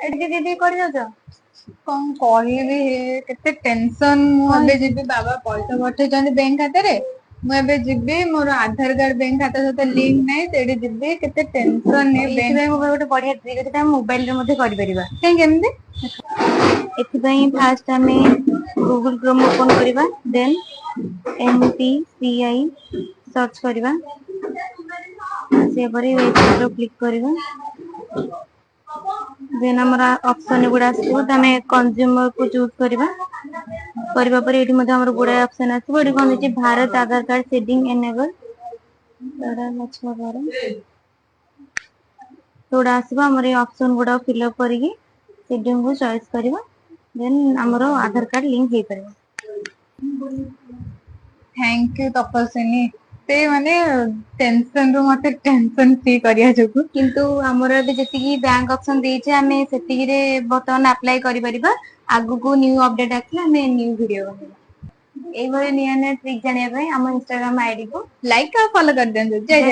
ଏଠି ଦିଦି କରି ଦଉଛ କଣ କହିବି କେତେ ଟେନସନ। ମୁଁ ଏବେ ଯିବି ବାବା ପଇସା ପଠେଇଛନ୍ତି ବ୍ୟାଙ୍କ ଖାତାରେ। ମୁଁ ଏବେ ଯିବି ମୋର ଆଧାର କାର୍ଡ ବ୍ୟାଙ୍କ ଖାତା ସହିତ ଲିଙ୍କ ନାହିଁ ସେଇଠି ଯିବି କେତେ ଟେନସନ ଏଇଥିପାଇଁ ମୋ ପାଇଁ ଗୋଟେ ବଢିଆ ଟ୍ରିକ୍ ଅଛି ଆମେ ମୋବାଇଲରେ ମଧ୍ୟ କରିପାରିବା। କାଇଁ କେମିତି? ଏଥିପାଇଁ ଫାଷ୍ଟ ଆମେ ଗୁଗଲ କ୍ରୋମ ଓପନ କରିବା ଦେନ୍ NPCI ସର୍ଚ୍ଚ କରିବା ସେପରେ ୱେବସାଇଟ କ୍ଲିକ କରିବା ଦେନ୍ ଆମର ଅପସନ ଗୁଡା ଆସିବ ଆମେ କନଜ୍ୟୁମର କୁ ଚୁଜ କରିବା ପରେ ଏଠି ମଧ୍ୟ ଆମର ଗୁଡାଏ ଅପସନ ଆସିବ ଏଠି କଣ ହେଇଛି ଭାରତ ଆଧାର କାର୍ଡ ସେଟିଂ ଏନେବଲ ଯୋଉଟା ଆସିବ ଆମର ଏଇ ଅପସନ ଗୁଡା ଫିଲଅପ କରିକି ସେଟିଂ କୁ ଚଏସ କରିବା ଦେନ୍ ଆମର ଆଧାର କାର୍ଡ ଲିଙ୍କ ହେଇପାରିବ। ଥ୍ୟାଙ୍କ ୟୁ ତପସ୍ୱିନୀ ସେ ମାନେ ଟେନସନ ରୁ ମତେ ଟେନସନ ଫ୍ରି କରିବା ଯୋଗୁ। କିନ୍ତୁ ଆମର ଏବେ ଯେତିକି ବ୍ୟାଙ୍କ ଅପସନ ଦେଇଛେ ଆମେ ସେତିକିରେ ବର୍ତ୍ତମାନ ଆପ୍ଲାଏ କରିପାରିବା। ଆଗକୁ ନ୍ୟୁ ଅପଡେଟ ଆସିଲେ ଆମେ ନ୍ୟୁ ଭିଡିଓ ବନେଇବା। ଏଇଭଳି ନୂଆ ନୂଆ ଟ୍ରିକ୍ ଜାଣିବା ପାଇଁ ଆମ ଇନଷ୍ଟାଗ୍ରାମ ଆଇଡି କୁ ଲାଇକ୍ ଆଉ ଫଲୋ କରିଦିଅନ୍ତୁ। ଜୟ ଜୟ।